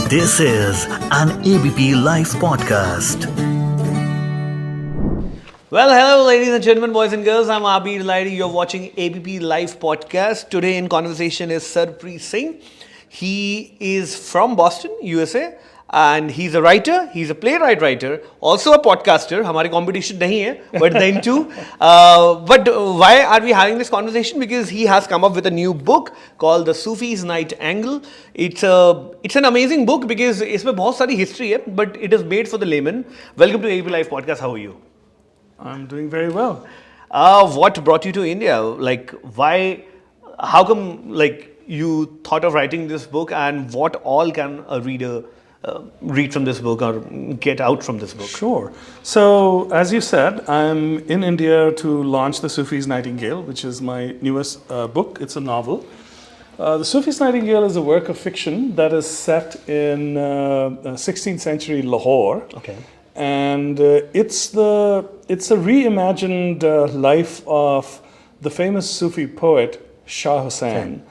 This is an ABP Live Podcast. Well, hello, ladies and gentlemen, boys and girls. I'm ABP Live. You're watching ABP Live Podcast. Today in conversation is Sarbpreet Singh. He is from Boston, USA. And he's a writer, he's a playwright writer, also a podcaster. हमारे competition नहीं है, but then too. But why are we having this conversation? Because he has come up with a new book called The Sufi's Nightingale. It's an amazing book because इसमें बहुत सारी history है, but it is made for the layman. Welcome to ABP Live Podcast. How are you? I'm doing very well. What brought you to India? Like, why? How come? Like, you thought of writing this book, and what all can a reader read from this book or get out from this book? Sure. So, as you said, I'm in India to launch The Sufi's Nightingale, which is my newest book. It's a novel. The Sufi's Nightingale is a work of fiction that is set in 16th century Lahore. Okay. And it's a reimagined life of the famous Sufi poet Shah Hussain.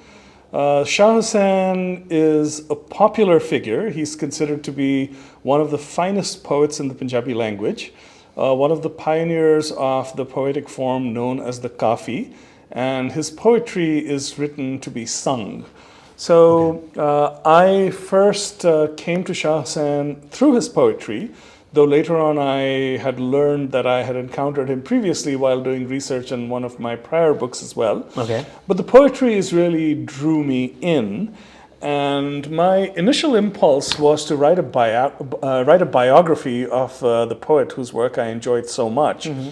Shah Hussain is a popular figure. He's considered to be one of the finest poets in the Punjabi language, one of the pioneers of the poetic form known as the Kafi, and his poetry is written to be sung. So I first came to Shah Hussain through his poetry, though later on I had learned that I had encountered him previously while doing research in one of my prior books as well. Okay. But the poetry really drew me in, and my initial impulse was to write a biography of the poet whose work I enjoyed so much. Mm-hmm.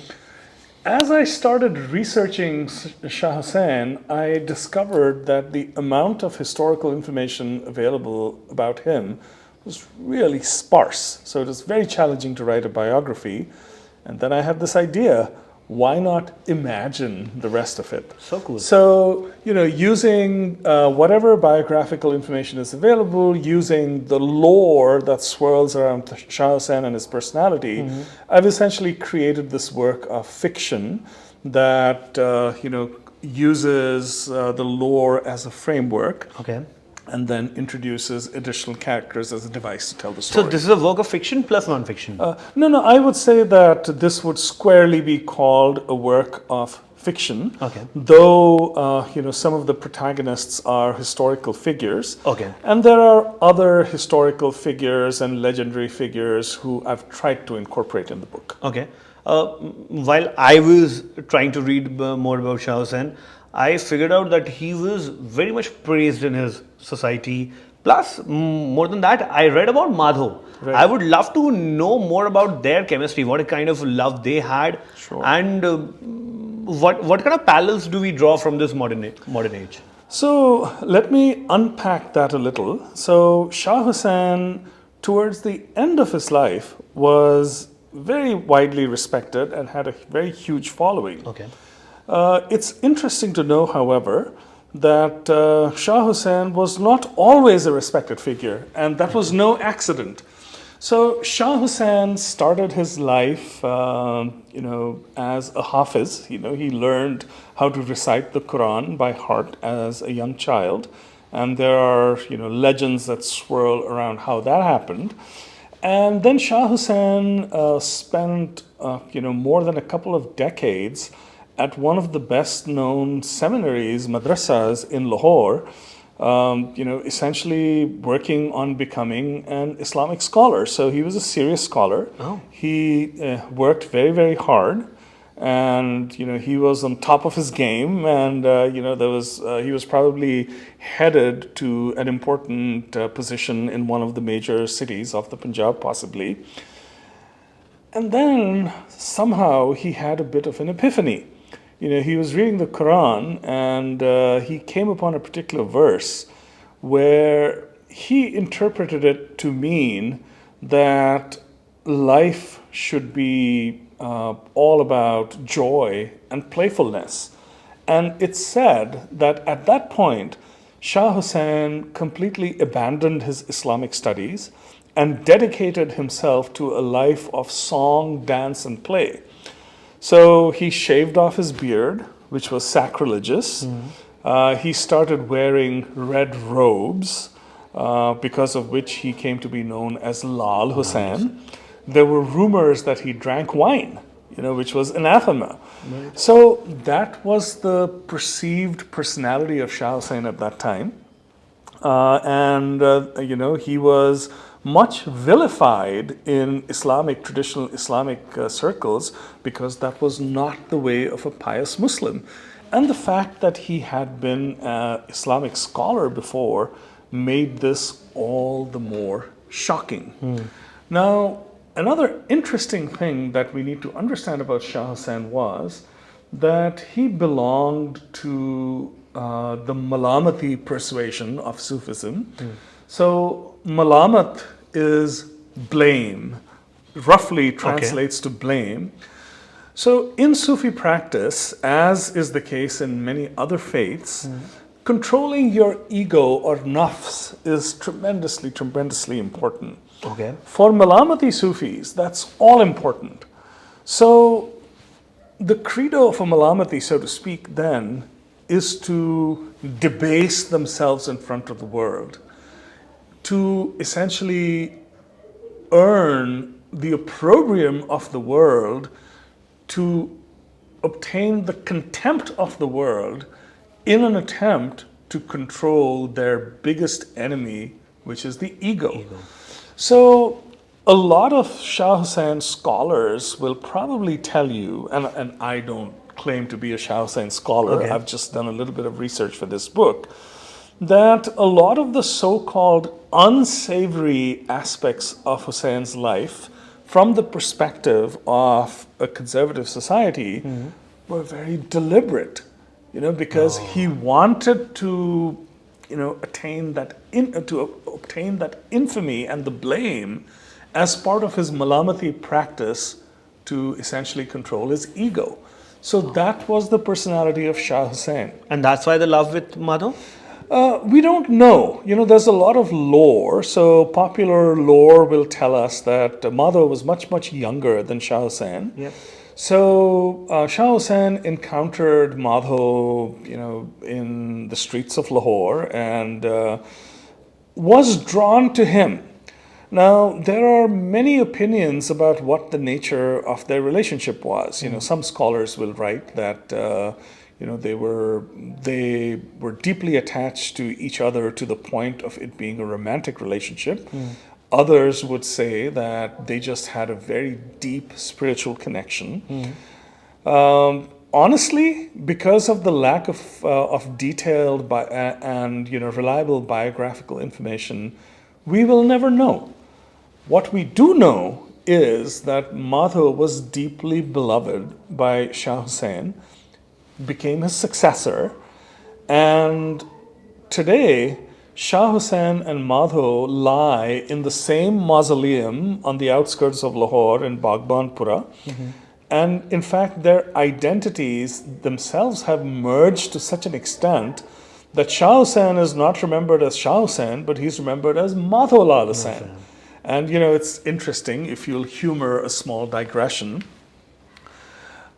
As I started researching Shah Hussain, I discovered that the amount of historical information available about him was really sparse. So it was very challenging to write a biography. And then I had this idea, why not imagine the rest of it? So cool. So, using whatever biographical information is available, using the lore that swirls around Shah Hussain and his personality, mm-hmm. I've essentially created this work of fiction that, uses the lore as a framework. Okay. And then introduces additional characters as a device to tell the story. So this is a work of fiction plus non-fiction? No, I would say that this would squarely be called a work of fiction. Okay. Though, some of the protagonists are historical figures. Okay. And there are other historical figures and legendary figures who I've tried to incorporate in the book. Okay. While I was trying to read more about Shah Hussain, I figured out that he was very much praised in his society. Plus, more than that, I read about Madho. Right. I would love to know more about their chemistry, what kind of love they had, sure. And what kind of parallels do we draw from this modern age? So let me unpack that a little. So Shah Hussain, towards the end of his life, was very widely respected and had a very huge following. Okay. It's interesting to know, however, that Shah Hussain was not always a respected figure, and that was no accident. So Shah Hussain started his life, as a hafiz. He learned how to recite the Quran by heart as a young child, and there are, legends that swirl around how that happened. And then Shah Hussain spent, more than a couple of decades at one of the best-known seminaries, madrasas in Lahore, essentially working on becoming an Islamic scholar. So he was a serious scholar. Oh. He worked very, very hard, and he was on top of his game. And he was probably headed to an important position in one of the major cities of the Punjab, possibly. And then somehow he had a bit of an epiphany. He was reading the Quran, and he came upon a particular verse where he interpreted it to mean that life should be all about joy and playfulness. And it's said that at that point, Shah Hussain completely abandoned his Islamic studies and dedicated himself to a life of song, dance, and play. So he shaved off his beard, which was sacrilegious. He started wearing red robes, because of which he came to be known as Lal Hussain. There were rumors that he drank wine, which was anathema. Right. So that was the perceived personality of Shah Hussain at that time. He was much vilified in traditional Islamic circles, because that was not the way of a pious Muslim. And the fact that he had been an Islamic scholar before made this all the more shocking. Now, another interesting thing that we need to understand about Shah Hussain was that he belonged to the Malamati persuasion of Sufism. So Malamat is blame, roughly translates to blame. So in Sufi practice, as is the case in many other faiths, controlling your ego or nafs is tremendously, tremendously important. Okay. For Malamati Sufis, that's all important. So the credo of a Malamati, so to speak, then, is to debase themselves in front of the world, to essentially earn the opprobrium of the world, to obtain the contempt of the world in an attempt to control their biggest enemy, which is the ego. So a lot of Shah Hussain scholars will probably tell you, and I don't claim to be a Shah Hussain scholar, I've just done a little bit of research for this book, that a lot of the so-called unsavory aspects of Hussein's life from the perspective of a conservative society were very deliberate, because he wanted to, obtain that infamy and the blame as part of his Malamati practice to essentially control his ego. So that was the personality of Shah Hussain. And that's why the love with Madhav? We don't know. There's a lot of lore. So popular lore will tell us that Madhav was much, much younger than Shah Hussain. Yep. So Shah Hussain encountered Madhav, in the streets of Lahore, and was drawn to him. Now, there are many opinions about what the nature of their relationship was. Some scholars will write that they were deeply attached to each other to the point of it being a romantic relationship. Others would say that they just had a very deep spiritual connection. Honestly, because of the lack of detailed and reliable biographical information, we will never know. What we do know is that Madhav was deeply beloved by Shah Hussain, became his successor, and today Shah Hussain and Madhav lie in the same mausoleum on the outskirts of Lahore in Bagbanpura. And in fact, their identities themselves have merged to such an extent that Shah Hussain is not remembered as Shah Hussain, but he's remembered as Madhav Lal Hussain. And it's interesting, if you'll humor a small digression.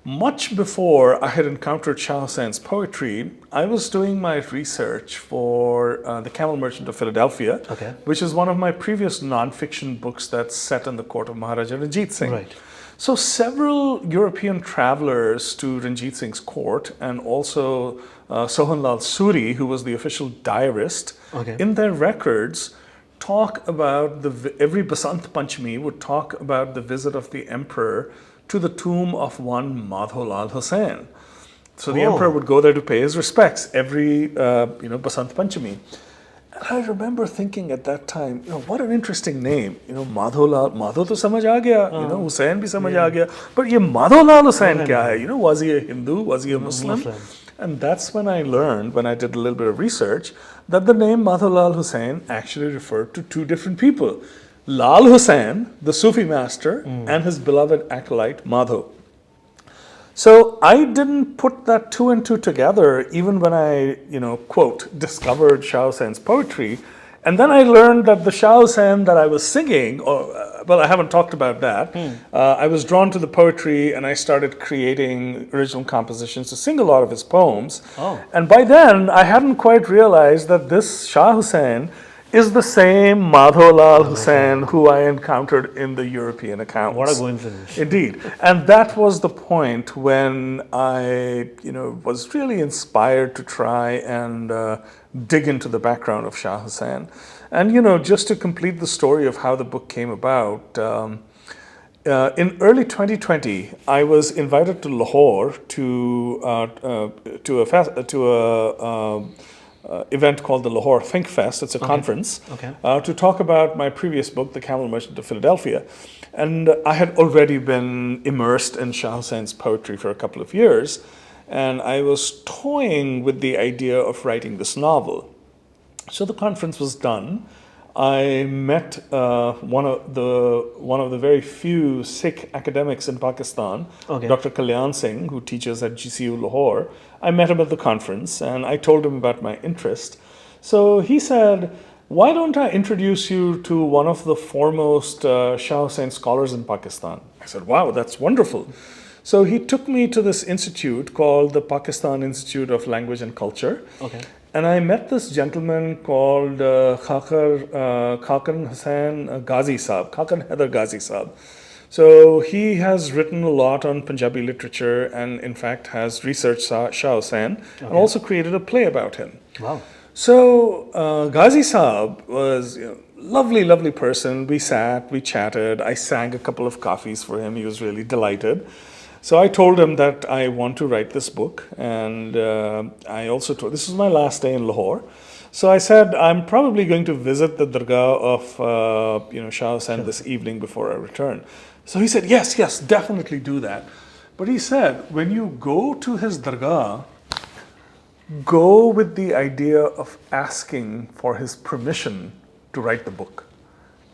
Much before I had encountered Shah Hussein's poetry, I was doing my research for The Camel Merchant of Philadelphia, which is one of my previous non-fiction books that's set in the court of Maharaja Ranjit Singh. Right. So several European travelers to Ranjit Singh's court, and also Sohanlal Suri, who was the official diarist, in their records talk about every Basant Panchami would talk about the visit of the emperor to the tomb of one Madhav Lal Hussain. So the emperor would go there to pay his respects every Basant Panchami. And I remember thinking at that time, what an interesting name. Madhav Lal, Madhav to samajh aa gaya, Hussain bhi samajh aa gaya. But ye Madhav Lal Hussain kya hai? Was he a Hindu? Was he a Muslim? And that's when I learned, when I did a little bit of research, that the name Madhav Lal Hussain actually referred to two different people. Lal Hussain, the Sufi master, and his beloved acolyte Madhav. So I didn't put that two and two together even when I, quote, discovered Shah Hussein's poetry. And then I learned that the Shah Hussain that I was singing, I haven't talked about that. I was drawn to the poetry and I started creating original compositions to sing a lot of his poems. And by then, I hadn't quite realized that this Shah Hussain is the same Madhaulal Hussain who I encountered in the European accounts. What a coincidence. Indeed. And that was the point when I, was really inspired to try and dig into the background of Shah Hussain. And, just to complete the story of how the book came about, in early 2020, I was invited to Lahore to a event called the Lahore Think Fest. It's a conference to talk about my previous book, The Camel Merchant of Philadelphia. And I had already been immersed in Shah Hussein's poetry for a couple of years, and I was toying with the idea of writing this novel. So the conference was done. I met one of the very few Sikh academics in Pakistan, Dr. Kalyan Singh, who teaches at GCU Lahore. I met him at the conference and I told him about my interest. So he said, "Why don't I introduce you to one of the foremost Shah Hussain scholars in Pakistan?" I said, "Wow, that's wonderful." So he took me to this institute called the Pakistan Institute of Language and Culture. And I met this gentleman called Khaqan Hussain Ghazi Saab, Khaqan Haider Ghazi Saab. So he has written a lot on Punjabi literature and in fact has researched Shah Hussain and also created a play about him. Wow. So Ghazi Saab was lovely, lovely person. We sat, we chatted. I sang a couple of kafis for him. He was really delighted. So I told him that I want to write this book, and I also told, this was my last day in Lahore. So I said, I'm probably going to visit the dargah of Shah Hussain this evening before I return. So he said, yes, definitely do that. But he said, when you go to his dargah, go with the idea of asking for his permission to write the book.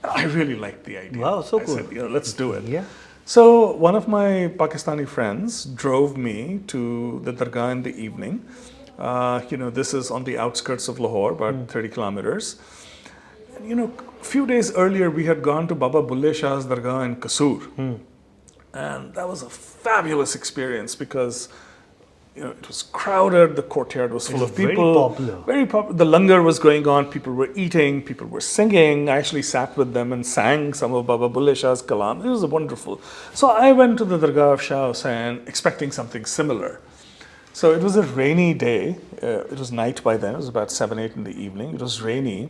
I really liked the idea. Wow, so cool. I said, let's do it. Yeah. So one of my Pakistani friends drove me to the dargah in the evening. This is on the outskirts of Lahore, about 30 kilometers. And, a few days earlier, we had gone to Baba Bulle Shah's dargah in Kasur. And that was a fabulous experience because it was crowded, the courtyard was full of people. Very popular. The langar was going on, people were eating, people were singing. I actually sat with them and sang some of Baba Bulle Shah's kalam. It was wonderful. So I went to the dargah of Shah Hussain expecting something similar. So it was a rainy day. It was night by then. It was about 7, 8 in the evening. It was rainy.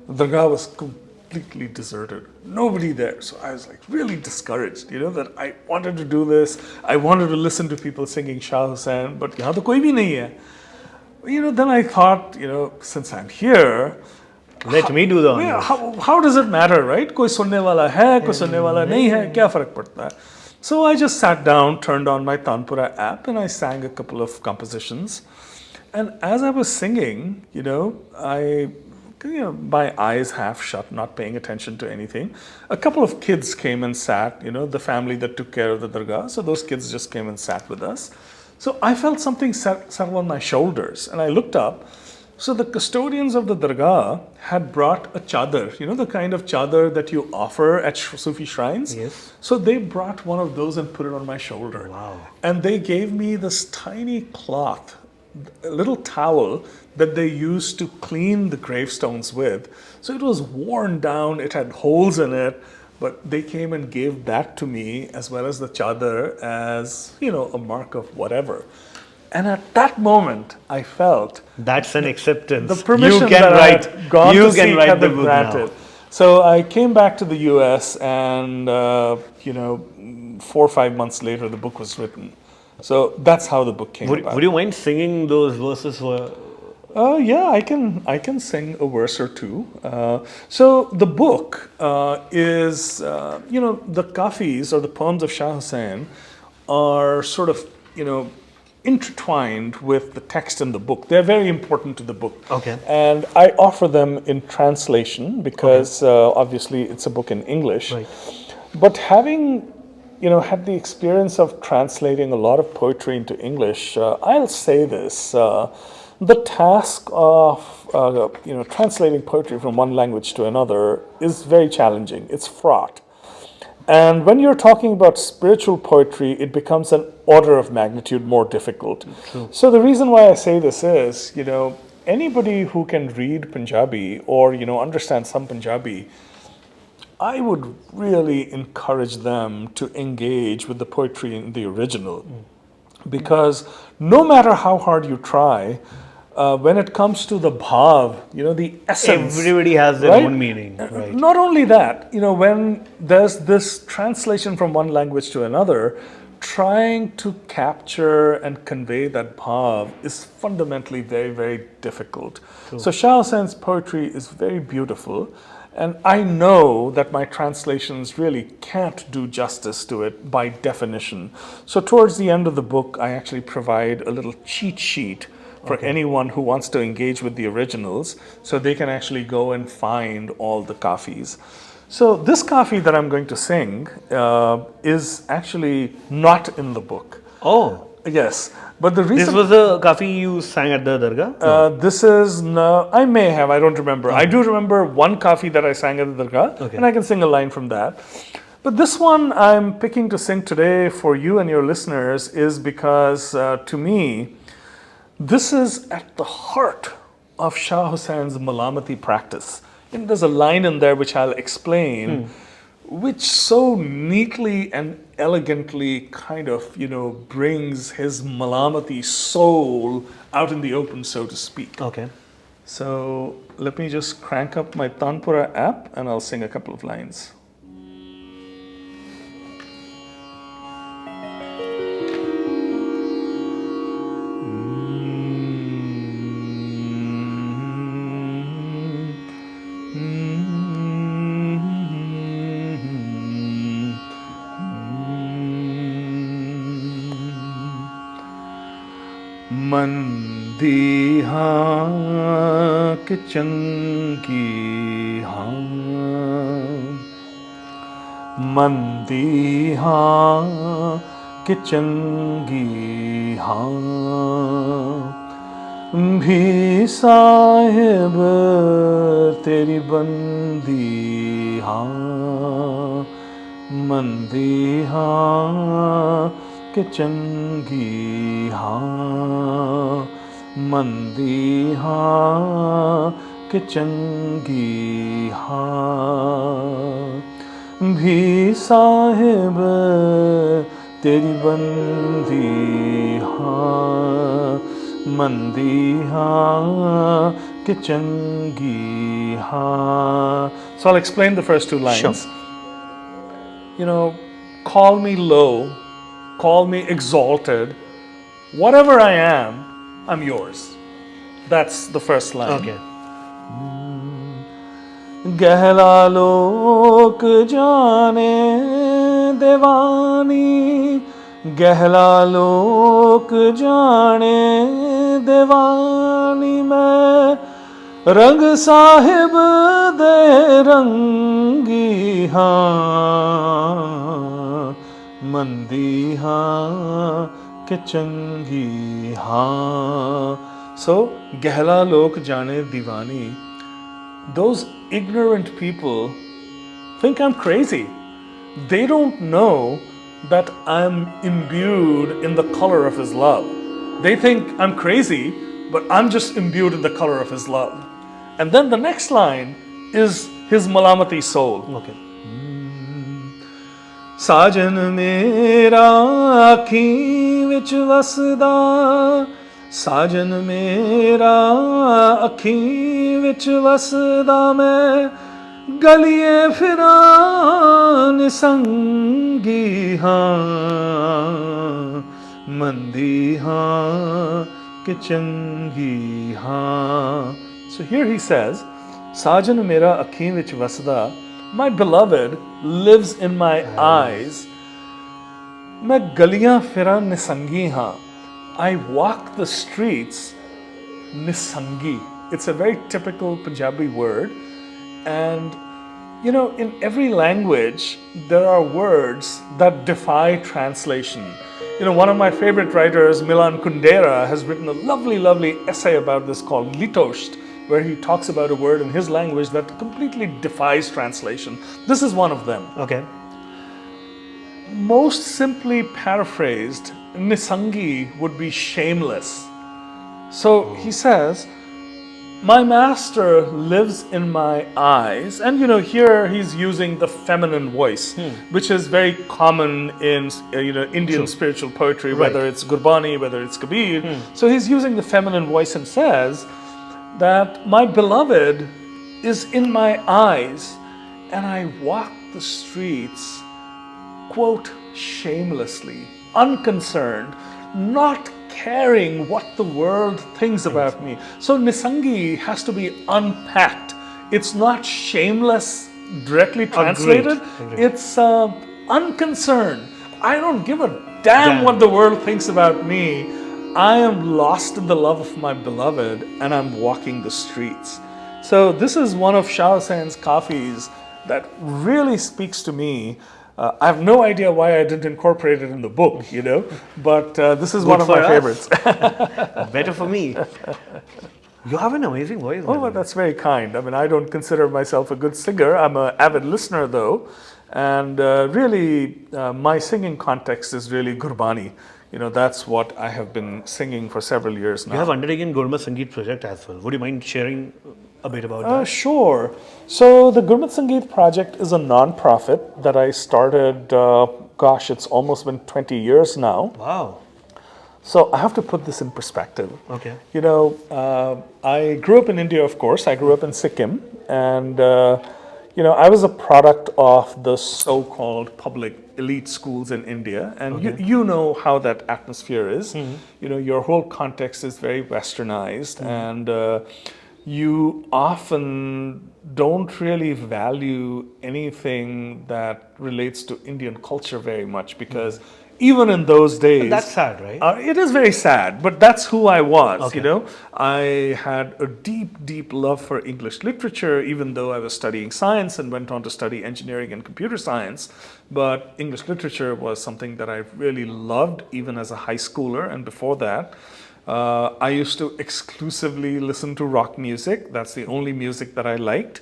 The dargah was completely deserted. Nobody there. So I was really discouraged, that I wanted to do this. I wanted to listen to people singing Shah Hussain, but yahan to koi bhi nahi hai. Then I thought, since I'm here, let me do the honors. How does it matter, right? Koi sunne wala hai, koi sunne wala nahi hai, kya farak padta hai? So I just sat down, turned on my Tanpura app, and I sang a couple of compositions. And as I was singing, my eyes half shut, not paying attention to anything. A couple of kids came and sat, the family that took care of the dargah. So those kids just came and sat with us. So I felt something settle on my shoulders and I looked up. So the custodians of the dargah had brought a chadar, the kind of chadar that you offer at Sufi shrines. Yes. So they brought one of those and put it on my shoulder. Wow. And they gave me this tiny cloth, a little towel that they used to clean the gravestones with. So it was worn down, it had holes in it, but they came and gave that to me as well as the chadar as, a mark of whatever. And at that moment, I felt that's an acceptance. The permission you can write the book granted. Now. So I came back to the US and, 4 or 5 months later, the book was written. So that's how the book came about. Would you mind singing those verses for? Yeah, I can sing a verse or two. So the book is, the kafis or the poems of Shah Hussain are sort of, intertwined with the text in the book. They're very important to the book. Okay. And I offer them in translation because obviously it's a book in English. Right. But having had the experience of translating a lot of poetry into English, I'll say this. The task of translating poetry from one language to another is very challenging. It's fraught. And when you're talking about spiritual poetry, it becomes an order of magnitude more difficult. True. So the reason why I say this is, anybody who can read Punjabi or, understand some Punjabi, I would really encourage them to engage with the poetry in the original. Because no matter how hard you try, when it comes to the bhav, the essence. Everybody has their right? own meaning. Right. Not only that, when there's this translation from one language to another, trying to capture and convey that bhav is fundamentally very, very difficult. So Shah Hussein's poetry is very beautiful. And I know that my translations really can't do justice to it by definition. So towards the end of the book, I actually provide a little cheat sheet for anyone who wants to engage with the originals, so they can actually go and find all the kafis. So this kafi that I'm going to sing is actually not in the book. Oh. Yes, but the reason... This was a kafi you sang at the dargah? This is... No, I may have, I don't remember. I do remember one kafi that I sang at the dargah, and I can sing a line from that. But this one I'm picking to sing today for you and your listeners is because, to me, this is at the heart of Shah Hussein's Malamati practice. And there's a line in there which I'll explain, which so neatly and elegantly kind of, brings his Malamati soul out in the open, so to speak. Okay. So let me just crank up my Tanpura app and I'll sing a couple of lines. मंदी हाँ कि चंगी हाँ मंदी हाँ कि चंगी हाँ भी साहिब तेरी बंदी हाँ मंदी हाँ कि चंगी हाँ मंदी हाँ कि चंगी हाँ भी साहिब तेरी बंदी हाँ मंदी हाँ कि चंगी हाँ. So I'll explain the first two lines. Sure. Call me low, call me exalted, whatever I am, I'm yours. That's the first line. Okay. गहला लोक जाने दीवानी गहला लोक जाने दीवानी मैं रंग साहिब दे रंगी हाँ मंदी हाँ कि चंगी हाँ. So गहला लोक जाने दीवानी, those ignorant people think I'm crazy. They don't know that I'm imbued in the color of his love. They think I'm crazy, but I'm just imbued in the color of his love. And then the next line is his Malamati soul. Okay. साजन मेरा आँखीं विच वसदा साजन मेरा अखीं विच वसदा मैं गलिए फिरां निसंगी हाँ मंदी हाँ कि चंगी हाँ. So here he says, साजन मेरा अखीं विच वसदा, my beloved lives in my eyes. मैं गलियां फिरां निसंगी हाँ. I walk the streets nisangi. It's a very typical Punjabi word. And, in every language, there are words that defy translation. One of my favorite writers, Milan Kundera, has written a lovely, lovely essay about this called Litosht, where he talks about a word in his language that completely defies translation. This is one of them. Okay. Most simply paraphrased, Nisangi would be shameless. So he says, My master lives in my eyes, and here he's using the feminine voice, which is very common in Indian spiritual poetry, whether it's Gurbani, whether it's Kabir. So he's using the feminine voice and says that my beloved is in my eyes, and I walk the streets, quote, shamelessly, unconcerned, not caring what the world thinks about me. So Nisangi has to be unpacked. It's not shameless directly translated. Agreed. It's unconcerned. I don't give a damn what the world thinks about me. I am lost in the love of my beloved, and I'm walking the streets. So this is one of Shah Hussein's kafis that really speaks to me. I have no idea why I didn't incorporate it in the book, but this is one of my favorites. Better for me. You have an amazing voice. Oh, but that's very kind. I mean, I don't consider myself a good singer. I'm an avid listener, though. And really, my singing context is really Gurbani. That's what I have been singing for several years now. You have undertaken Gurmat Sangeet project as well. Would you mind sharing a bit about that? Sure. So the Gurmat Sangeet project is a non-profit that I started, it's almost been 20 years now. Wow. So I have to put this in perspective. Okay. I grew up in India, of course. I grew up in Sikkim. And, I was a product of the so-called public elite schools in India. And you know how that atmosphere is. Your whole context is very westernized. And you often don't really value anything that relates to Indian culture very much, because even in those days... That's sad, right? It is very sad, but that's who I was, I had a deep, deep love for English literature, even though I was studying science and went on to study engineering and computer science. But English literature was something that I really loved, even as a high schooler, and before that. I used to exclusively listen to rock music. That's the only music that I liked.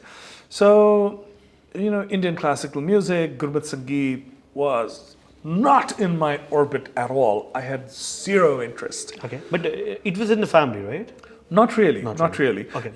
So, Indian classical music, Gurmat Sangeet was not in my orbit at all. I had zero interest. Okay. But it was in the family, right? Not really. Not really. Okay.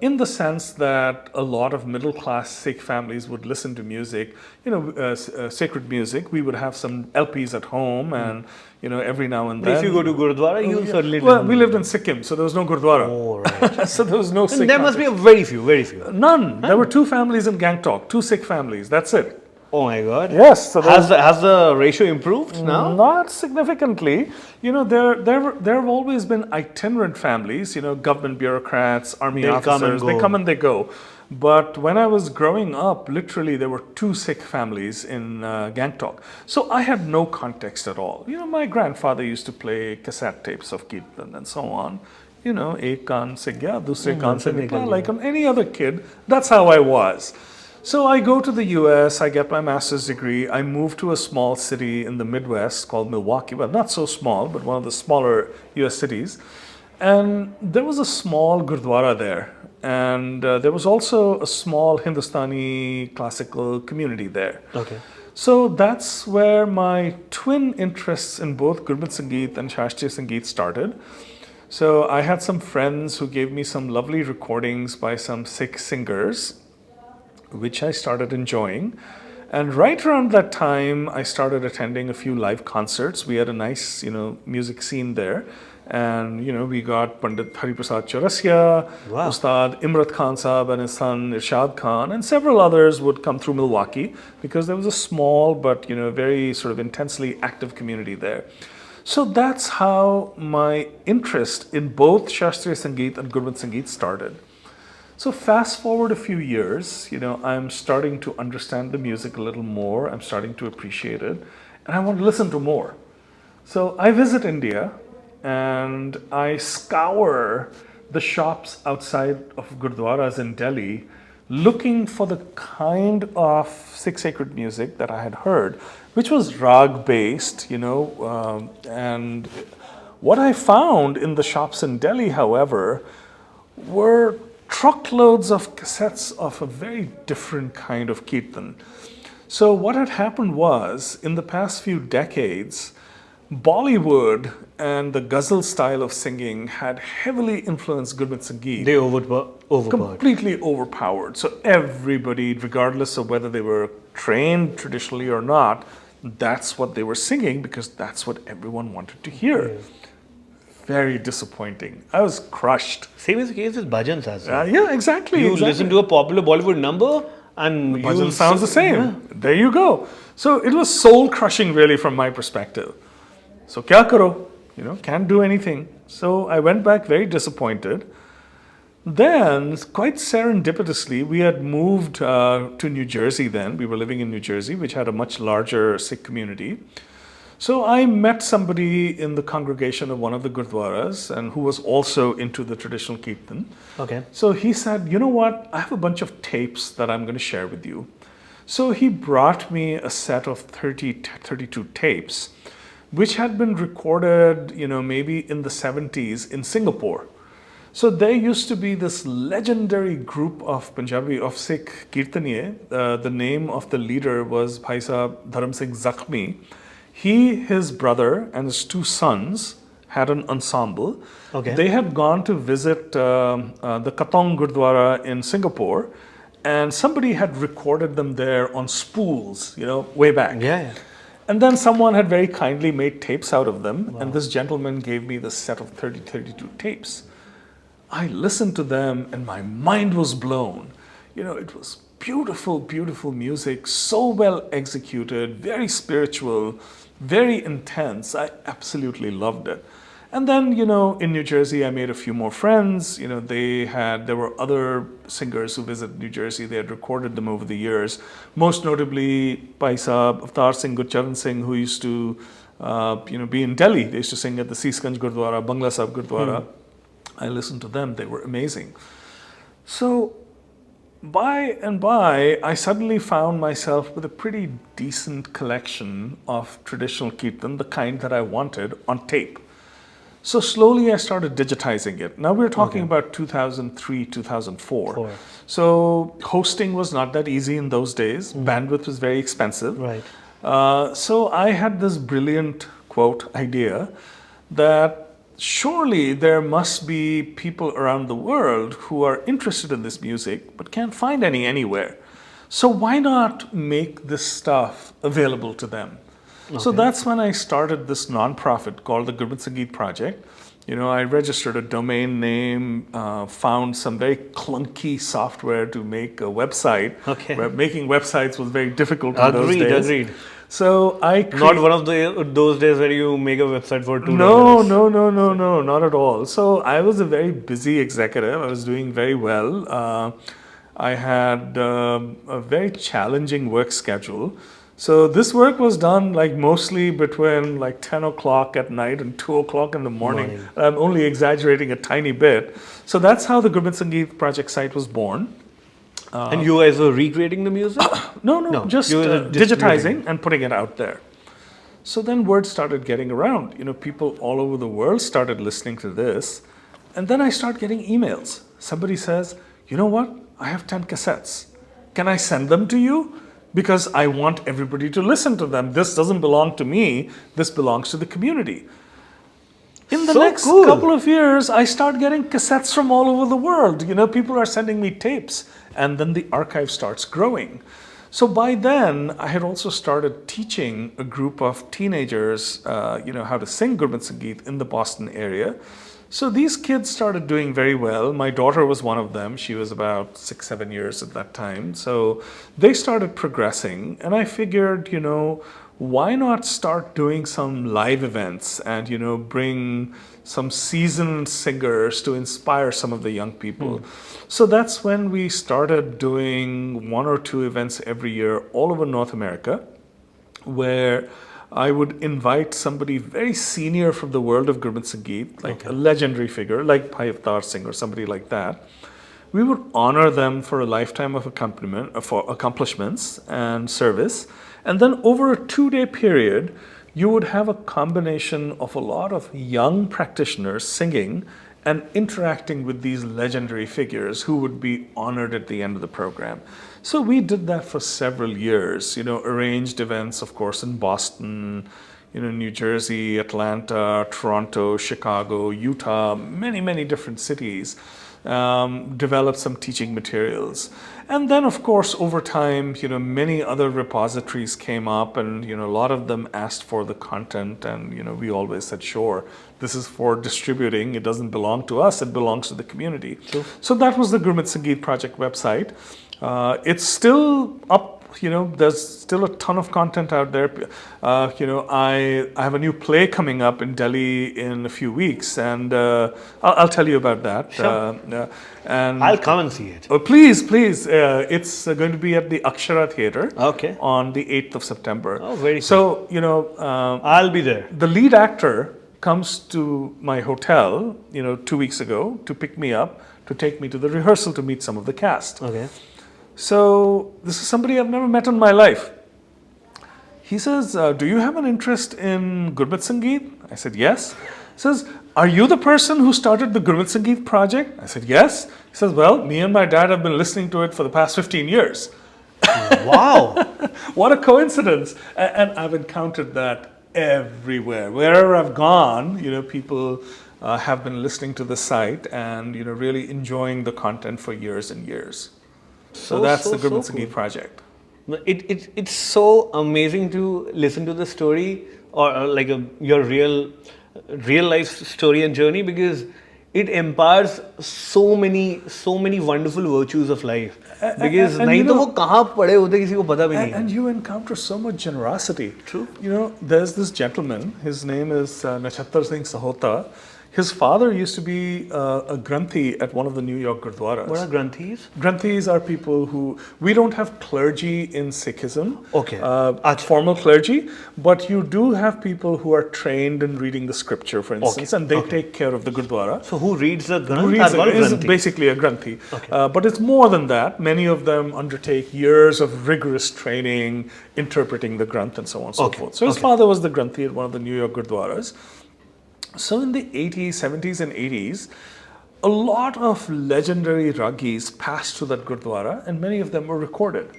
In the sense that a lot of middle-class Sikh families would listen to music, sacred music. We would have some LPs at home, and every now and then. If you go to Gurudwara, you certainly. Well, we lived in Sikkim, so there was no Gurudwara. Oh, right. So there was no Sikh. There must be very few. None. There were 2 families in Gangtok, 2 Sikh families. That's it. Oh my God. Yes. So has the ratio improved now? Not significantly. There have always been itinerant families, government bureaucrats, army officers. They come and they go. But when I was growing up, literally there were 2 Sikh families in Gangtok. So I had no context at all. My grandfather used to play cassette tapes of Kirtan and so on. Ek kaan se gaya, dusre kaan se nikla. Like on any other kid, that's how I was. So I go to the US, I get my master's degree, I move to a small city in the Midwest called Milwaukee. Well, not so small, but one of the smaller US cities. And there was a small Gurdwara there. And there was also a small Hindustani classical community there. Okay. So that's where my twin interests in both Gurmat Sangeet and Shastriya Sangeet started. So I had some friends who gave me some lovely recordings by some Sikh singers, which I started enjoying. And right around that time, I started attending a few live concerts. We had a nice, music scene there. And, we got Pandit Hariprasad Chaurasia, wow. Ustad Imrat Khan Sahab and his son Irshad Khan, and several others would come through Milwaukee because there was a small but, very sort of intensely active community there. So that's how my interest in both Shastriya Sangeet and Gurmat Sangeet started. So fast forward a few years, I'm starting to understand the music a little more. I'm starting to appreciate it, and I want to listen to more. So I visit India, and I scour the shops outside of Gurdwaras in Delhi, looking for the kind of Sikh sacred music that I had heard, which was rag-based, and what I found in the shops in Delhi, however, were truckloads of cassettes of a very different kind of kirtan. So what had happened was, in the past few decades, Bollywood and the ghazal style of singing had heavily influenced Gurmat Sangeet. They overpowered. Completely overpowered. So everybody, regardless of whether they were trained traditionally or not, that's what they were singing because that's what everyone wanted to hear. Very disappointing. I was crushed. Same is the case with bhajans as well. Yeah, exactly. You exactly. listen to a popular Bollywood number and Bhajan sounds the same. There you go. So it was soul crushing, really, from my perspective. So kya karo? Can't do anything. So I went back very disappointed. Then, quite serendipitously, we had moved to New Jersey then. We were living in New Jersey, which had a much larger Sikh community. So I met somebody in the congregation of one of the gurdwaras and who was also into the traditional kirtan. Okay. So he said, you know what, I have a bunch of tapes that I'm going to share with you. So he brought me a set of 32 tapes, which had been recorded, maybe in the 70s in Singapore. So there used to be this legendary group of Punjabi, of Sikh Kirtaniye. The name of the leader was Bhai Sahab Dharam Singh Zakhmi. He, his brother, and his two sons had an ensemble. Okay. They had gone to visit the Katong Gurdwara in Singapore, and somebody had recorded them there on spools, way back. Yeah. And then someone had very kindly made tapes out of them, and this gentleman gave me this set of 32 tapes. I listened to them, and my mind was blown. It was beautiful, beautiful music, so well executed, very spiritual, very intense. I absolutely loved it. And then, in New Jersey, I made a few more friends. There were other singers who visited New Jersey. They had recorded them over the years. Most notably, Bhai Sahab Avtar Singh, Gurcharan Singh, who used to, be in Delhi. They used to sing at the Seesganj Gurdwara, Bangla Sahib Gurdwara. I listened to them. They were amazing. So, by and by, I suddenly found myself with a pretty decent collection of traditional kirtan, the kind that I wanted, on tape. So slowly I started digitizing it. Now we're talking about 2003, 2004. So hosting was not that easy in those days. Bandwidth was very expensive. Right. So I had this brilliant, quote, idea that surely there must be people around the world who are interested in this music but can't find any anywhere. So why not make this stuff available to them? Okay. So that's when I started this nonprofit called the Gurmat Sangeet Project. I registered a domain name, found some very clunky software to make a website. Okay. Where making websites was very difficult in those days. Agreed. So not one of those days where you make a website for $2. No, not at all. So I was a very busy executive. I was doing very well. I had a very challenging work schedule. So this work was done mostly between 10 o'clock at night and 2 o'clock in the morning. I'm only exaggerating a tiny bit. So that's how the Gurmat Sangeet Project site was born. And you guys were recreating the music? No, just digitizing and putting it out there. So then word started getting around. People all over the world started listening to this. And then I start getting emails. Somebody says, you know what? I have 10 cassettes. Can I send them to you? Because I want everybody to listen to them. This doesn't belong to me. This belongs to the community. In the next couple of years, I start getting cassettes from all over the world. People are sending me tapes. And then the archive starts growing. So by then, I had also started teaching a group of teenagers, how to sing Gurmat Sangeet in the Boston area. So these kids started doing very well. My daughter was one of them. She was about 6-7 years at that time. So they started progressing. And I figured, why not start doing some live events and, bring some seasoned singers to inspire some of the young people. So that's when we started doing 1 or 2 events every year all over North America, where I would invite somebody very senior from the world of Gurmat Sangeet, a legendary figure like Bhai Avtar Singh or somebody like that. We would honor them for a lifetime of accomplishments and service. And then over a 2-day period, you would have a combination of a lot of young practitioners singing and interacting with these legendary figures who would be honored at the end of the program. So we did that for several years, arranged events, of course, in Boston, New Jersey, Atlanta, Toronto, Chicago, Utah, many different cities, developed some teaching materials. And then, of course, over time, many other repositories came up, and a lot of them asked for the content, and we always said, sure, this is for distributing. It doesn't belong to us; it belongs to the community. Sure. So that was the Gurmat Sangeet Project website. It's still up. There's still a ton of content out there. I have a new play coming up in Delhi in a few weeks, and I'll tell you about that. Sure. And I'll come and see it. Oh, please. It's going to be at the Akshara Theatre on the 8th of September. Oh, very cool. So, I'll be there. The lead actor comes to my hotel, 2 weeks ago to pick me up, to take me to the rehearsal to meet some of the cast. Okay. So this is somebody I've never met in my life. He says, do you have an interest in Gurmat Sangeet? I said, yes. He says, are you the person who started the Gurmat Sangeet project? I said, yes. He says, well, me and my dad have been listening to it for the past 15 years. Wow. What a coincidence. And I've encountered that everywhere. Wherever I've gone, people have been listening to the site and, really enjoying the content for years and years. So that's the Gurmat Sangeet project. It's so amazing to listen to the story or like your real life story and journey, because it empowers so many wonderful virtues of life. Because नहीं तो वो कहाँ पड़े होते किसी को पता भी नहीं है. And you encounter so much generosity. True. There's this gentleman. His name is Nachattar Singh Sahota. His father used to be a Granthi at one of the New York Gurdwaras. What are Granthis? Granthis are people who, we don't have clergy in Sikhism, Okay. Formal clergy, but you do have people who are trained in reading the scripture, for instance, and they take care of the Gurdwara. So who reads the Granth? Who reads it is basically a Granthi. Okay. But it's more than that. Many of them undertake years of rigorous training, interpreting the Granth and so on and so forth. So his father was the Granthi at one of the New York Gurdwaras. So in the 80s, 70s and 80s, a lot of legendary ragis passed through that Gurdwara, and many of them were recorded.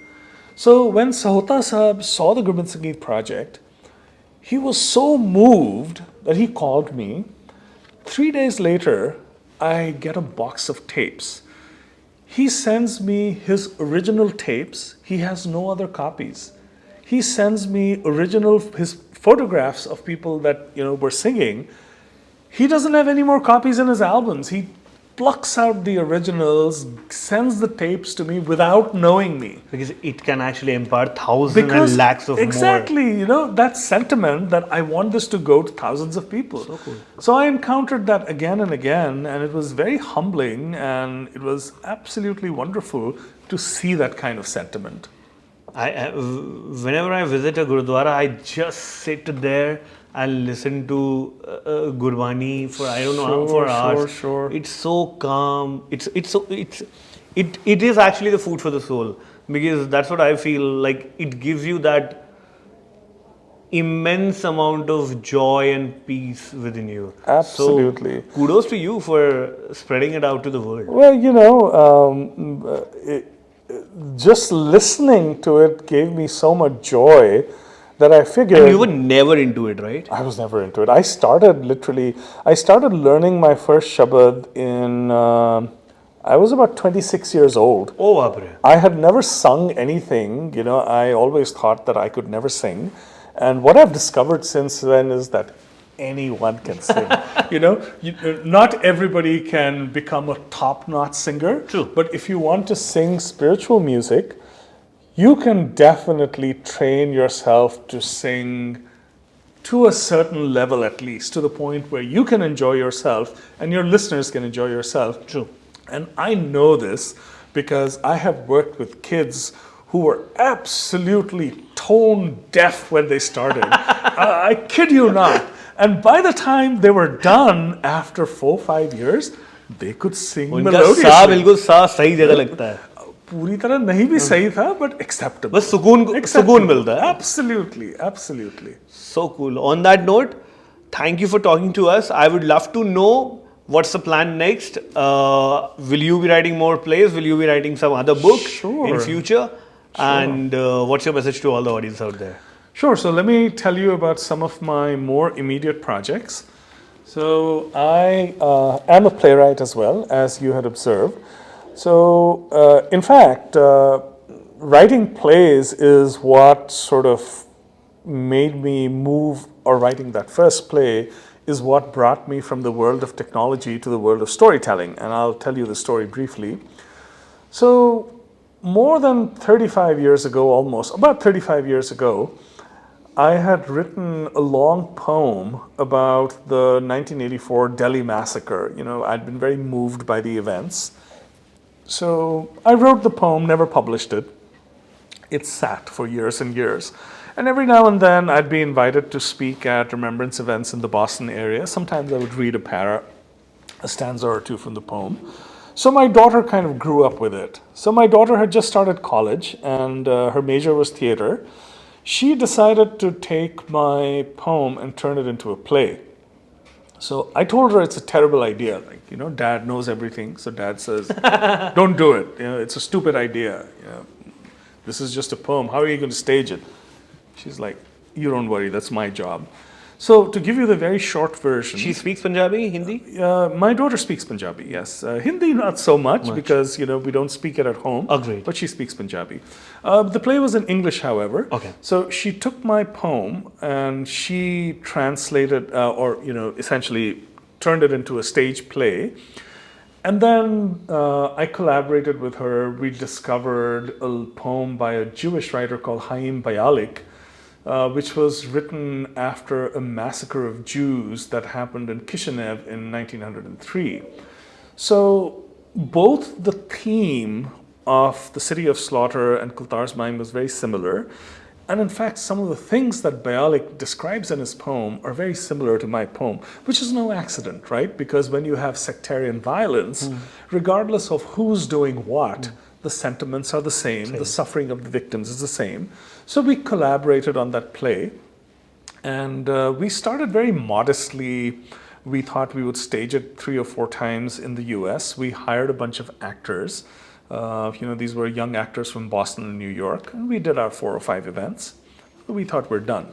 So when Sahota Sahib saw the Gurmat Sangeet project, he was so moved that he called me. 3 days later, I get a box of tapes. He sends me his original tapes. He has no other copies. He sends me his photographs of people that were singing. He doesn't have any more copies in his albums. He plucks out the originals, sends the tapes to me without knowing me. Because it can actually empower thousands and lakhs of exactly, more. That sentiment that I want this to go to thousands of people. So cool. So I encountered that again and again, and it was very humbling, and it was absolutely wonderful to see that kind of sentiment. Whenever I visit a Gurdwara, I just sit there and listen to Gurbani for hours. Sure. It's so calm. It is actually the food for the soul, because that's what I feel like. It gives you that immense amount of joy and peace within you. Absolutely. So, kudos to you for spreading it out to the world. Well, just listening to it gave me so much joy that I figured... And you were never into it, right? I was never into it. I started learning my first Shabad I was about 26 years old. Oh, baapre. I had never sung anything. I always thought that I could never sing. And what I've discovered since then is that anyone can sing. Not everybody can become a top-notch singer. True. But if you want to sing spiritual music, you can definitely train yourself to sing to a certain level, at least, to the point where you can enjoy yourself and your listeners can enjoy yourself. True. And I know this because I have worked with kids who were absolutely tone deaf when they started. I kid you not. And by the time they were done, after 4-5 years, they could sing melodiously. उनका सा बिल्कुल सा सही जगह लगता है. पूरी तरह नहीं भी सही था, but acceptable. बस सुकून मिलता है. Absolutely. So cool. On that note, thank you for talking to us. I would love to know what's the plan next. Will you be writing more plays? Will you be writing some other book in future? Sure. And what's your message to all the audience out there? Sure. So let me tell you about some of my more immediate projects. So I am a playwright as well, as you had observed. So in fact, writing plays is what sort of made me move, or writing that first play is what brought me from the world of technology to the world of storytelling. And I'll tell you the story briefly. So more than 35 years ago, almost, about 35 years ago, I had written a long poem about the 1984 Delhi massacre. I'd been very moved by the events. So I wrote the poem, never published it. It sat for years and years. And every now and then I'd be invited to speak at remembrance events in the Boston area. Sometimes I would read a stanza or two from the poem. So my daughter kind of grew up with it. So my daughter had just started college, and her major was theater. She decided to take my poem and turn it into a play. So I told her it's a terrible idea. Dad knows everything. So dad says, don't do it. It's a stupid idea. This is just a poem. How are you going to stage it? She's like, you don't worry, that's my job. So to give you the very short version. She speaks Punjabi, Hindi? My daughter speaks Punjabi, yes. Hindi not so much. Because, we don't speak it at home. Oh, great. But she speaks Punjabi. The play was in English, however. Okay. So she took my poem and she translated, essentially turned it into a stage play. And then I collaborated with her. We discovered a poem by a Jewish writer called Chaim Bialik, which was written after a massacre of Jews that happened in Kishinev in 1903. So both the theme of the City of Slaughter and Kultar's Mine was very similar. And in fact, some of the things that Bialik describes in his poem are very similar to my poem, which is no accident, right? Because when you have sectarian violence, regardless of who's doing what, the sentiments are the same, the suffering of the victims is the same. So we collaborated on that play, and we started very modestly. We thought we would stage it 3 or 4 times in the US. We hired a bunch of actors. These were young actors from Boston and New York, and we did our 4 or 5 events. We thought we're done.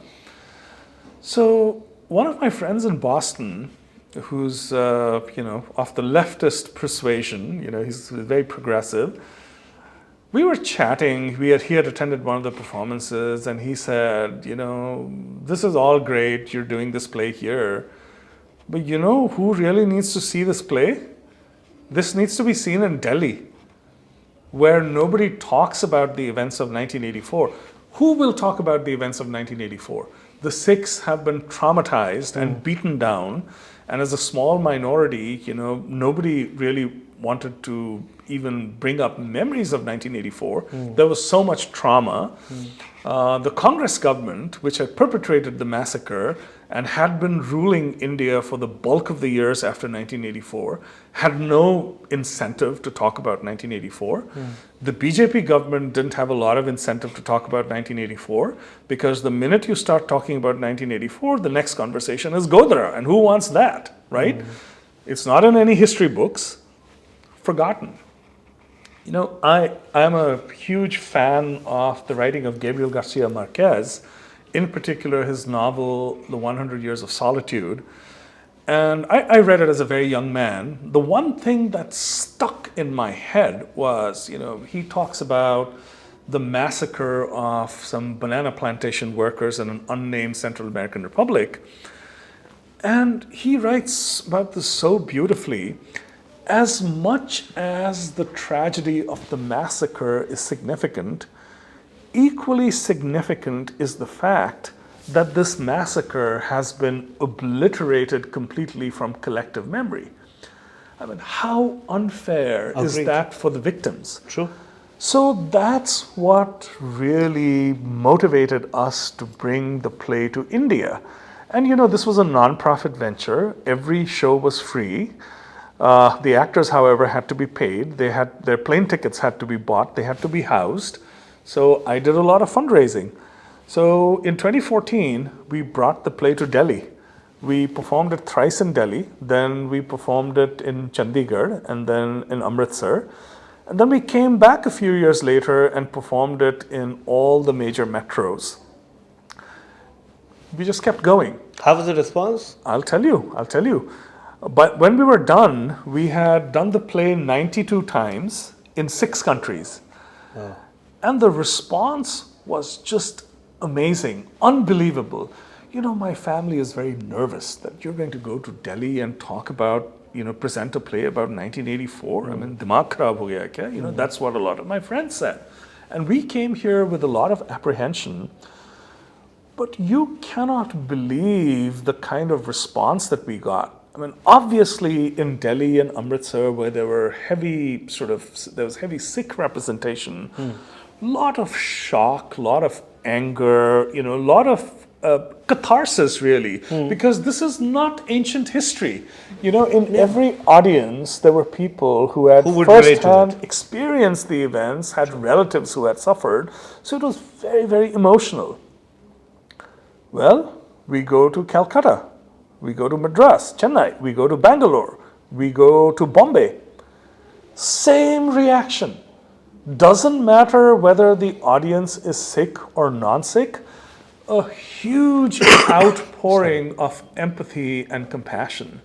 So one of my friends in Boston, who's of the leftist persuasion, he's very progressive. We were chatting. He had attended one of the performances, and he said, this is all great. You're doing this play here, but who really needs to see this play? This needs to be seen in Delhi, where nobody talks about the events of 1984. Who will talk about the events of 1984? The Sikhs have been traumatized and beaten down, and as a small minority, nobody really wanted to even bring up memories of 1984. There was so much trauma. The Congress government, which had perpetrated the massacre and had been ruling India for the bulk of the years after 1984, had no incentive to talk about 1984. The BJP government didn't have a lot of incentive to talk about 1984, because the minute you start talking about 1984, the next conversation is Godhra, and who wants that, right? It's not in any history books. Forgotten. I'm a huge fan of the writing of Gabriel Garcia Marquez, in particular his novel, The 100 Years of Solitude. And I read it as a very young man. The one thing that stuck in my head was, he talks about the massacre of some banana plantation workers in an unnamed Central American republic. And he writes about this so beautifully. As much as the tragedy of the massacre is significant, equally significant is the fact that this massacre has been obliterated completely from collective memory. I mean, how unfair is that for the victims? True. So that's what really motivated us to bring the play to India. And this was a non-profit venture. Every show was free. The actors, however, had to be paid. Their plane tickets had to be bought. They had to be housed. So I did a lot of fundraising. So in 2014, we brought the play to Delhi. We performed it thrice in Delhi. Then we performed it in Chandigarh, and then in Amritsar. And then we came back a few years later and performed it in all the major metros. we just kept going. How was the response? I'll tell you. But when we were done, we had done the play 92 times in 6 countries. Oh. And the response was just amazing, unbelievable. My family is very nervous that you're going to go to Delhi and talk about, present a play about 1984. I mean, dimag kharab ho gaya kya? That's what a lot of my friends said. And we came here with a lot of apprehension. But you cannot believe the kind of response that we got. I mean, obviously in Delhi and Amritsar, where there was heavy Sikh representation, lot of shock, lot of anger, a lot of catharsis really, because this is not ancient history. In every audience, there were people who had first-hand experienced the events, had relatives who had suffered. So it was very, very emotional. Well, we go to Calcutta, we go to Madras, Chennai, we go to Bangalore, we go to Bombay. Same reaction. Doesn't matter whether the audience is Sikh or non-Sikh, a huge outpouring of empathy and compassion.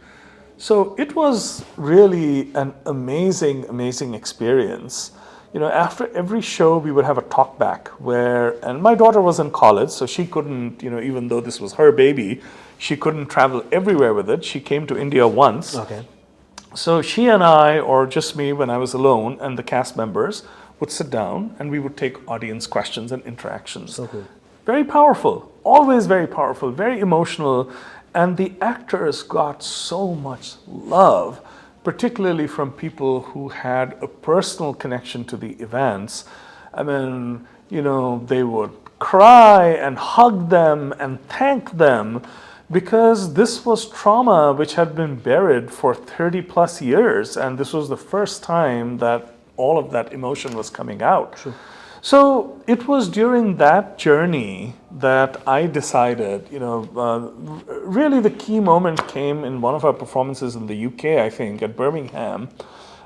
So it was really an amazing, amazing experience. After every show, we would have a talk back and my daughter was in college, so she couldn't, even though this was her baby, she couldn't travel everywhere with it. She came to India once. Okay. So she and I, or just me when I was alone, and the cast members would sit down and we would take audience questions and interactions. So cool. Very powerful, always very powerful, very emotional. And the actors got so much love, particularly from people who had a personal connection to the events. I mean, they would cry and hug them and thank them because this was trauma which had been buried for 30 plus years. And this was the first time that all of that emotion was coming out. Sure. So it was during that journey that I decided, really the key moment came in one of our performances in the UK, I think, at Birmingham.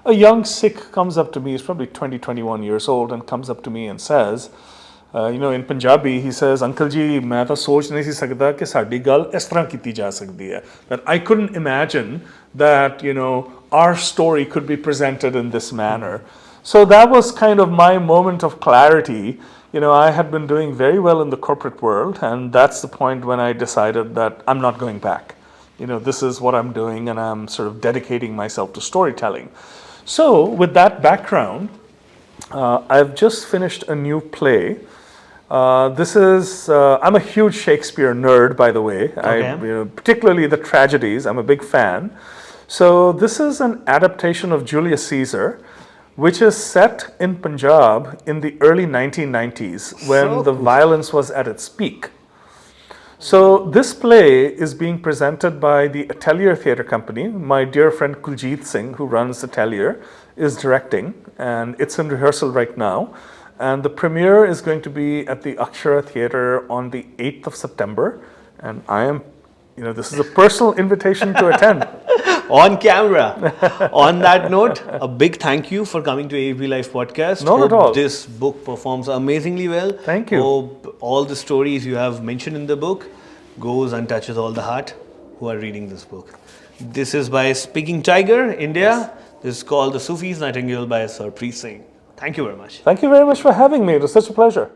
A young Sikh comes up to me, he's probably 20, 21 years old, and comes up to me and says, in Punjabi, he says, Uncle ji, main to soch nahi si sakda ki saadi gal is tarah kiti ja sakdi hai. That I couldn't imagine that, our story could be presented in this manner. So that was kind of my moment of clarity. I had been doing very well in the corporate world, and that's the point when I decided that I'm not going back. This is what I'm doing, and I'm sort of dedicating myself to storytelling. So with that background, I've just finished a new play. I'm a huge Shakespeare nerd, by the way. Okay. Particularly the tragedies, I'm a big fan. So this is an adaptation of Julius Caesar, which is set in Punjab in the early 1990s when the violence was at its peak. So this play is being presented by the Atelier Theatre Company. My dear friend Kuljit Singh, who runs Atelier, is directing, and it's in rehearsal right now. And the premiere is going to be at the Akshara Theatre on the 8th of September. And I am, this is a personal invitation to attend. On camera. On that note, a big thank you for coming to ABP Live Podcast. Not at all. This book performs amazingly well. Thank you. Hope all the stories you have mentioned in the book goes and touches all the heart who are reading this book. This is by Speaking Tiger, India. Yes. This is called The Sufi's Nightingale by Sarbpreet Singh. Thank you very much. Thank you very much for having me. It was such a pleasure.